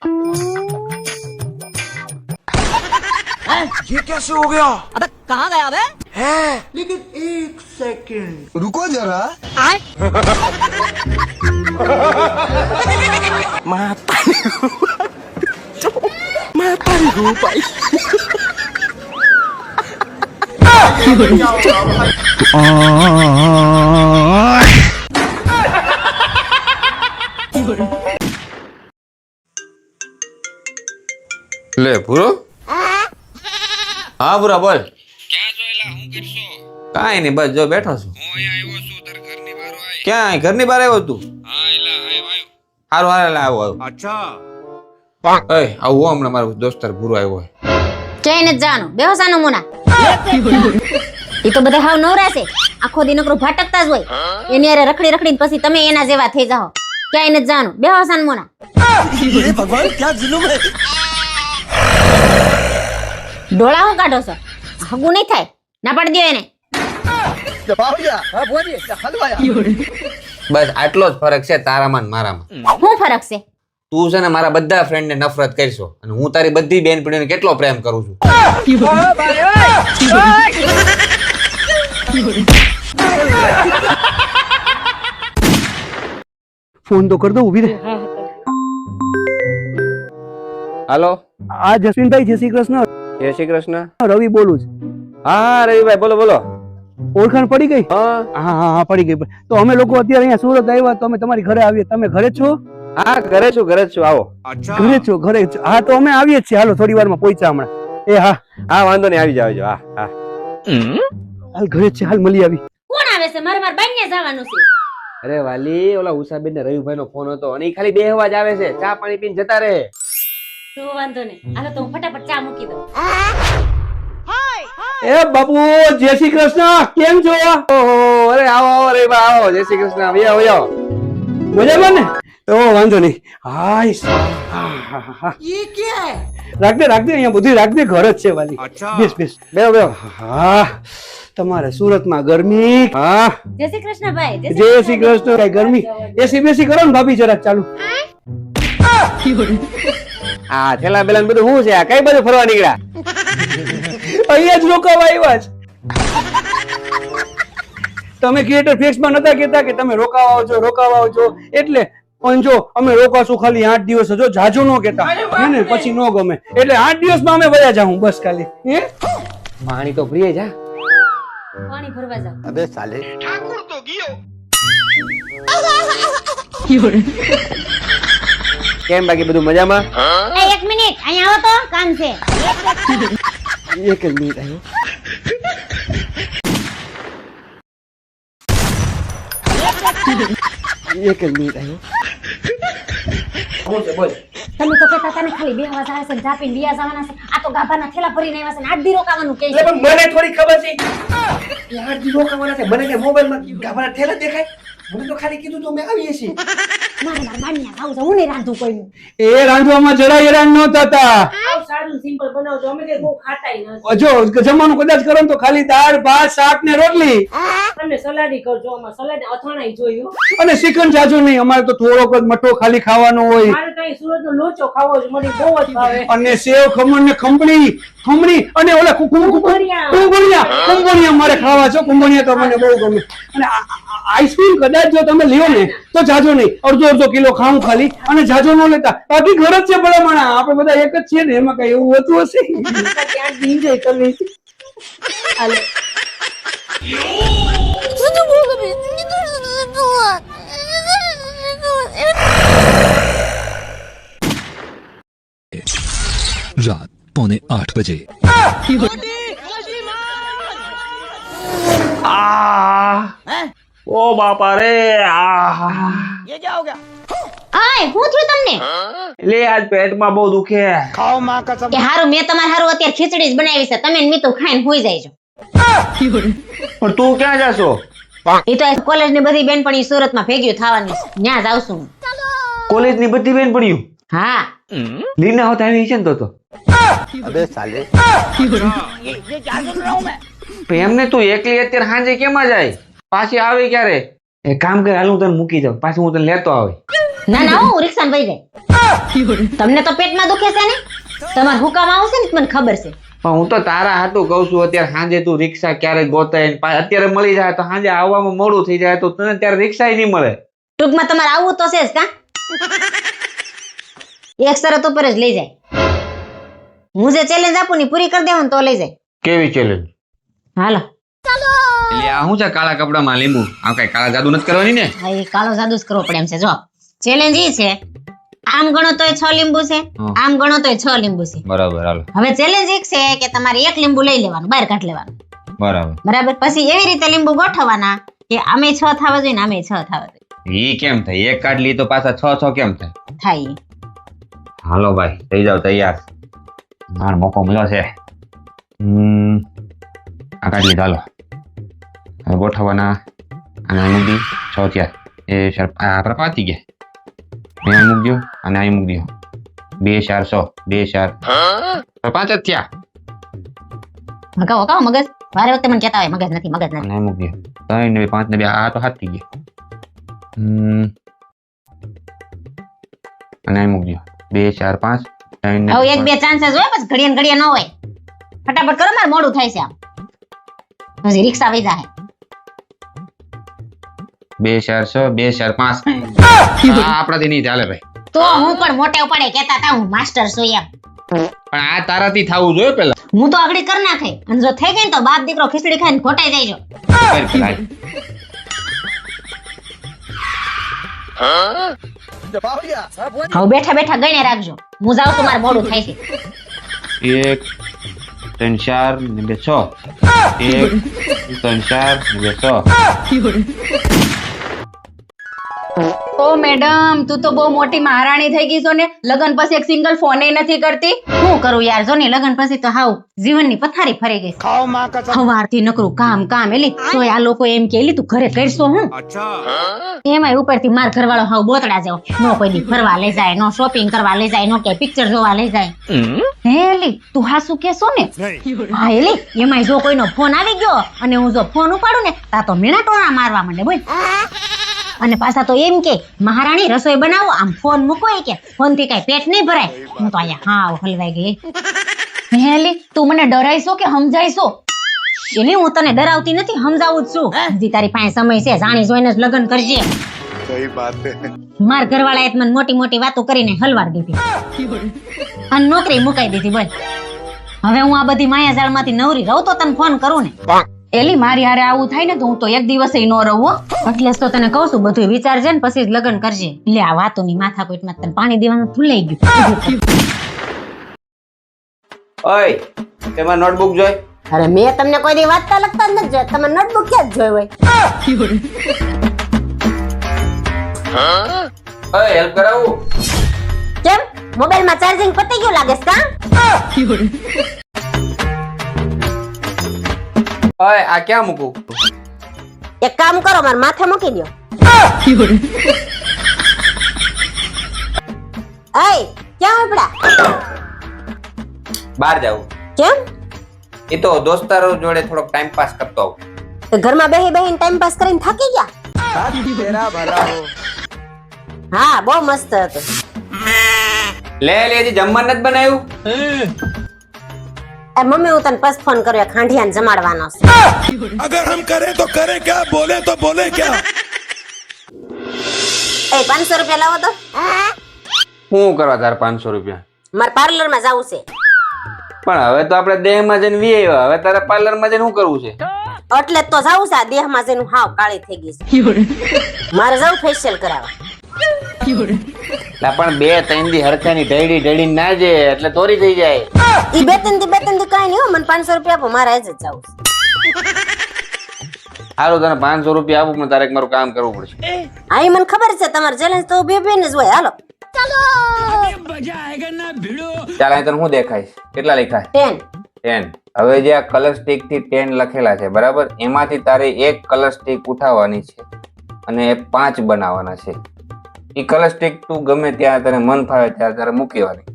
ये कैसे हो गया? अबे कहाँ गया बे? है लेकिन एक सेकंड रुको जरा Mata lupa. લે પૂરો હા પૂરા બોલ ક્યાં જોયેલા હું કરશો? કાંઈ નહીં બસ જો બેઠો છું. હું અહીંયા આવ્યો છું તાર ઘરની બહાર આય. ક્યાં ઘરની બહાર આવ્યો તું? હા એલા આયો આયો. હારું હારું આવો આવો. अच्छा એ આવું હમણાં મારો દોસ્તાર પૂરો આવ્યો હોય. ક્યાંય નથી જવાનું બેહોસાનું મુના એ તો બધા હાવ નવરા છે આખો દી નકરો ભટકતા જ હોય એની હારે રખડી રખડીને પછી તમે એના જેવા થઈ જાઓ ક્યાંય નથી જવાનું બેહોસાનું મુના भगवान क्या जुलूम है ડોળા હું કાઢો છો હગું નહીં થાય ના પાડી દો એને બસ આટલો જ ફરક છે તારામાં ને મારામાં. શું ફરક છે તું છે ને મારા બધા ફ્રેન્ડ ને નફરત કરશો અને હું તારી બધી બેનપણીઓને કેટલો પ્રેમ કરું છું. फोन तो कर दो उभी रहे હાલો આ જસવીનભાઈ જય શ્રી કૃષ્ણ જય શ્રી કૃષ્ણ. રવિ બોલું છું હા રવિભાઈ બોલો બોલો. ઓળખાણ પડી ગઈ હા હા હા હા પડી ગઈ તો અમે લોકો અત્યારે અહીંયા સુરત આવ્યા તો અમે તમારી ઘરે આવીએ તમે ઘરે જ છો હા ઘરે છું આવો. ઘરે જ છો ઘરે જ છો. હા તો અમે આવીએ જ છીએ હાલો થોડી વારમાં પહોંચ્યા હમણાં એ હા હા વાંધો નહીં આવી જાવ હા હા. હાલ ઘરે જ છે હાલ મળી આવી કોણ આવે છે મારે બાર બાઈને જવાનું છે અરે વાલી ઓલા ઉષાબેન ને રવિભાઈ નો ફોન હતો અને ઈ ખાલી બેહવા જ આવે છે ચા પાણી પીને જતા રહે. તો વાંધો નહીં હાલો તો હું ફટાફટ ચા મૂકી દઉં એ બાપુ જય શ્રી કૃષ્ણ કેમ છો ઓહો અરે આવો આવો રવિભાઈ આવો જય શ્રી કૃષ્ણ આવો આવો. મજામાં ને ઓ વાંધો નહીં હાય ये क्या है રાખ દે અહીંયા બધું રાખ દે ઘર જ છે વાલી બેસ બેસ બેહો બેહો. હા તમારે સુરતમાં ગરમી હા જય શ્રી કૃષ્ણ ભાઈ જય શ્રી કૃષ્ણ કઈ ગરમી એસી બેસી કરો ને ભાભી જરાક ચાલુ આ થેલા બેલા બધું શું છે આ કઈ બધું ફરવા નીકળ્યા? અહીંયા જ રોકાવા આવ્યા છે તમે ક્રિએટર ફિક્સ માં નતા કહેતા કે તમે રોકાવા આવજો એટલે પણ જો અમે રોકાશું ખાલી 8 દિવસ જો જાજો નો કહેતા હે ને પછી નો ગમે એટલે 8 દિવસમાં અમે વયા જાઉં બસ ખાલી હે પાણી તો પ્રિય જા. પાણી ભરવા જાવ अबे साले ઠાકુર તો ગયો. કેમ બાકી બધું મજામાં? એ એક મિનિટ અહીંયા આવો તો કામ છે એક જ મિનિટ આવ્યો એક જ મિનિટ આવ્યો તમે તો કહેતા હતા ને ખાલી બેહવા જવા છે જાપીને બિયા જવાના છે આ તો ગાભાના થેલા ભરીને આવ્યા છે ને 8 દી રોકાવાનું કહે છે પણ મને થોડી ખબર છે યાર દી રોકાવાના છે મને કે મોબાઈલ માં ગાભાના થેલા દેખાય મને તો ખાલી કીધું તો અમે આવીએ છીએ મારે માર બાનિયા ખાવું છે હું નહીં રાંધું કોઈનું એ રાંધવામાં જરા હેરાન ન થતા સારું સિમ્પલ બનાવજો અમે કઈ બહુ ખાતાય નથી જો જમવાનું કદાચ કરો ને તો ખાલી દાળ ભાત શાક ને રોટલી તમે સલાડી કરજો અમાર સલાડ અથાણાય જોયું અને શ્રીખંડ જાજો નહીં અમારે તો થોડોક જ મઠો ખાલી ખાવાનો હોય મારે કઈ સુરતનો લોચો ખાવો છે મને બહુ જ ભાવે અને સેવ ખમણ ને ખમણી અને ઓલા કુંભણિયા મારે ખાવા છો કુંભણિયા તો મને બહુ ગમે અને આઈસ્ક્રીમ કદાચ જો તમે લ્યો ને તો જાજો નહીં અડધો કિલો ખાવું ખાલી અને જાજો ન લેતા બાકી ઘર જ છે ભલામણા આપણે બધા એક જ છીએ ને એમાં કઈ એવું હોતું હશે ત્યાં એન્જોય કરવી છે હાલો रात 7:45 बजे ઓ બાપા રે આ ये क्या हो गया આય હું થયું તમને લે આજ પેટમાં બહુ દુખે. खाओ माँ कसम કે હારું મેં તમાર હારું અત્યારે ખીચડી જ બનાવી છે તમે મીતું ખાઈને હોઈ જાયજો પણ તું ક્યાં જાશો? એ તો કોલેજ ની બધી બેનપણી સુરતમાં ભેગી થવાની છે ન્યા જાવ છું હું. કોલેજ ની બધી બેન પડ્યું હા લીના હોત આવી છે ને તો अबे साले એમને તું એકલી અત્યારે સાંજે કેમાં જાય પાછી આવે ક્યારે? એક કામ કર હાલ હું તને મૂકી જાઉં પાછું હું તને લેતો આવે. ના ના હું રિક્ષામાં વઈ જાય તમને તો પેટમાં દુખે છે ને, તમારે હુકામ આવશે ને મને ખબર છે. પણ હું તો તારા હાટું કહું છું, અત્યારે સાંજે તું રિક્ષા ક્યારે ગોતાય ને અત્યારે મળી જાય તો સાંજે આવવામાં મોડું થઈ જાય તો તને ત્યારે રિક્ષા નહીં મળે. ટૂંકમાં તમારે આવવું તો છે જ કા? એક શરત ઉપર જ લઈ જાય. હું જે ચેલેન્જ આપું ને પૂરી કરી દેવું તો લઈ જાય. કેવી ચેલેન્જ? હાલો. એટલે આ શું છે કાળા કપડામાં લીંબુ? આ કઈ કાળા જાદુ નથી કરવાની ને? હા, એ કાળો જાદુ જ કરવો પડે એમ છે. જો ચેલેન્જ ઈ છે, આમ ગણો તોય 6 લીંબુ છે, આમ ગણો તોય 6 લીંબુ છે. બરાબર, હાલો. હવે ચેલેન્જ એક છે કે તમારે એક લીંબુ લઈ લેવાનું, બહાર કાઢી લેવાનું. બરાબર. બરાબર. પછી એવી રીતે લીંબુ ગોઠવવાના કે આમે 6 થવા જોઈએ ને આમે 6 થવા જોઈએ. ઈ કેમ થાય? એક કાઢલી તો પાછા 6 કેમ થાય? થાય. હાલો ભાઈ, થઈ જાવ તૈયાર. માર મોકો મળ્યો છે. આ કાઢલી ચાલો. હવે ગોઠવવાના અને અહીં મૂકી 6 થયા. એ સર આપણા પાતી ગયા. અહીં મૂકી દો અને અહીં મૂકી દો. 2 4 100 2 4 5 જ થયા. મગાવો મગજ વારે વખતે મને કહેતા હોય મગજ નથી મગજ નથી. અને અહીં મૂકી દો. 3 ને 5 ને 2 આ તો હાથ થઈ ગયા. અને અહીં મૂકી દો. 2 4 5 3 ને હવે એક બે ચાન્સીસ હોય પછી ઘડીએ ને ઘડીએ ન હોય. ફટાફટ કરો, મારે મોડું થાય છે આમ. હજી રિક્ષા વઈ જાય. 2 4 100 2 4 5 આ આપણાથી નહીં ચાલે ભાઈ. તો હું પણ મોટે પડે કહેતા હતા હું માસ્ટર છું એમ. પણ આ તારાથી થવું જોઈએ પેલા. હું તો આગળ કર નાખે અને જો થઈ ગઈ ને તો બાપ દીકરો ખીચડી ખાઈને ખોટાઈ જાય. કર પેલા. હવે બેઠા બેઠા ગઈને રાખજો, હું જાઉં તો મારે મોડું થાય છે. 1 3 4 ને 2 6 1 3 4 ને 2 6 ઓ મેડમ, તું તો બહુ મોટી મહારાણી થઈ ગઈ છો ને, લગન પછી એક સિંગલ ફોન નથી કરતી. શું કરું યાર, જો ને લગન પછી તો હાવ જીવનની પથારી ફરી ગઈ. સવારથી નકરું કામ કામ એલી તોય આ લોકો એમ કે એલી તું ઘરે કરશો હું? એમાંય ઉપરથી માર ઘરવાળો હાવ બોતડા જેવો, નો કોઈ દી ફરવા લઈ જાય, નો શોપિંગ કરવા લઈ જાય, નો કે પિક્ચર જોવા લઈ જાય. હે એલી તું હાસુ કેસો ને? હા એલી એમાંય જો કોઈનો ફોન આવી ગયો અને હું જો ફોન ઉપાડું ને તા તો મીણા ટોણા મારવા માંડે બોલ. અને પાછા તો એમ કે મહારાણી રસોઈ બનાવો, આમ ફોન મૂકો કે ફોન થી કઈ પેટ નહીં ભરાય. હું તો અહીંયા હાવ હલવાઈ ગઈ. હેલી તું મને ડરાઈશો કે સમજાઈશો? એલી હું તને ડરાવતી નથી, સમજાવું જ છું. હજી તારી પાસે સમય છે, જાણી જોઈને જ લગ્ન કરજે. सही बात है. માર ઘરવાળાએ મને મોટી મોટી વાતો કરીને હલવાડ દીધી અને નોકરી મુકાઈ દીધી. બોલ હવે હું આ બધી માયાજાળમાંથી નવરી રહું તો તને ફોન કરું ને. એલી મારી હારે આવું થાય ને તો હું તો એક દિવસે ન રહું. એટલે જ તો તને કહું છું બધું વિચારજે ને પછી જ લગ્ન કરજે. એટલે આ વાતોની માથાકૂટમાં તને પાણી દેવાનું ભૂલાઈ ગયું. ઓય તેમાં નોટબુક જોઈ. અરે મેં તમને કોઈ દી વાંચતા લખતા જ નથી જોયા, તમે નોટબુક ક્યાં જ જોઈ હોય? ઓય હેલ્પ કરાવું? કેમ મોબાઈલ માં ચાર્જિંગ પતી ગયું લાગે છે કા? ઓય આ ક્યાં મૂકું? એક કામ કરો માર માથે મૂકી દો. એય ક્યાં ઉપડા? બહાર જાવું. કેમ? એ તો દોસ્તારો જોડે થોડોક ટાઈમ પાસ કરતો આવું. તો ઘરમાં બેહી બેહીને ટાઈમ પાસ કરીને થાકી ગયા? હા બહુ મસ્ત હતું. લે હજી જમવાનું નથી બનાવ્યું? એ મમ્મી હું તને પછી ફોન કર્યો, ખાંડિયાને જમાડવાનો છે. अगर हम करें तो करें क्या, बोले तो बोले क्या. એ 500 રૂપિયા લાવો તો. શું કરવા તાર 500 રૂપિયા? મારે પાર્લર માં જવું છે. પણ હવે તો આપણે દેહમાં જઈને વી આવ્યા, હવે તારે પાર્લર માં જઈને શું કરવું છે? એટલે જ તો જવું છે, આ દેહ માં જઈને હાવ કાળી થઈ ગઈ છે. મારે જવું ફેશિયલ કરાવવા. પણ 2-3 દી હરખાની ઢળી ઢળી ના જે એટલે તોરી થઈ જાય. ઈ બે ત્રણ દી કાઈ નહીં હો, મને 500 રૂપિયા આપો, મારે જ જવું છે. હારું તને 500 રૂપિયા આપું પણ તારે મારું કામ કરવું પડશે. હા ઈ મને ખબર છે, તમારે ચેલેન્જ તો બે બે ને જ હોય. હાલો ચાલ અહીં તને શું દેખાય? કેટલા લખાય? 10. હવે જે આ કલર સ્ટિક થી 10 લખેલા છે બરાબર, એમાંથી તારે એક કલર સ્ટિક ઉઠાવવાની છે અને 5 બનાવવાના છે. ઈ કલર સ્ટિક તું ગમે ત્યાં તને મન ફાવે ત્યારે તારે મૂકવાની.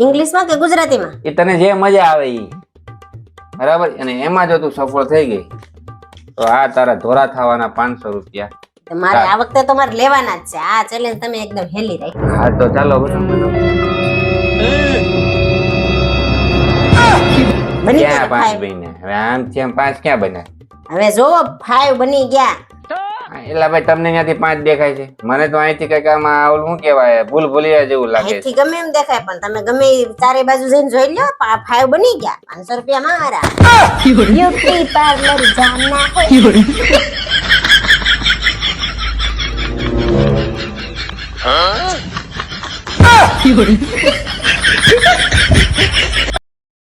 ઇંગ્લિશમાં કે ગુજરાતીમાં? એ તને જે મજા આવે ઈ બરાબર. અને એમાં જો તું સફળ થઈ ગઈ તો આ તારા ધોરા થવાના 500 રૂપિયા મારે આ વખતે તો મારે લેવાના જ છે. આ ચેલેન્જ તમે એકદમ હેલી રાખી. હા તો ચાલો બનાવો. બની ક્યાં ગયા 5 5. બન્યા? હવે આમથી આમ 5 ક્યાં બન્યા? હવે જોવો 5 બની ગયા. એલા ભાઈ તમને ત્યાંથી 5 દેખાય છે, મને તો અહીંથી કઈક આમાં ઓલું શું કહેવાય ભૂલભુલિયા જેવું લાગે છે. અહીંથી ગમે એમ દેખાય પણ તમે ગમે ઈ ચારે બાજુ જઈને જોઈ લો. 5 બની ગયા. 500 રૂપિયા મારા. બ્યુટી પાર્લર જાના હે.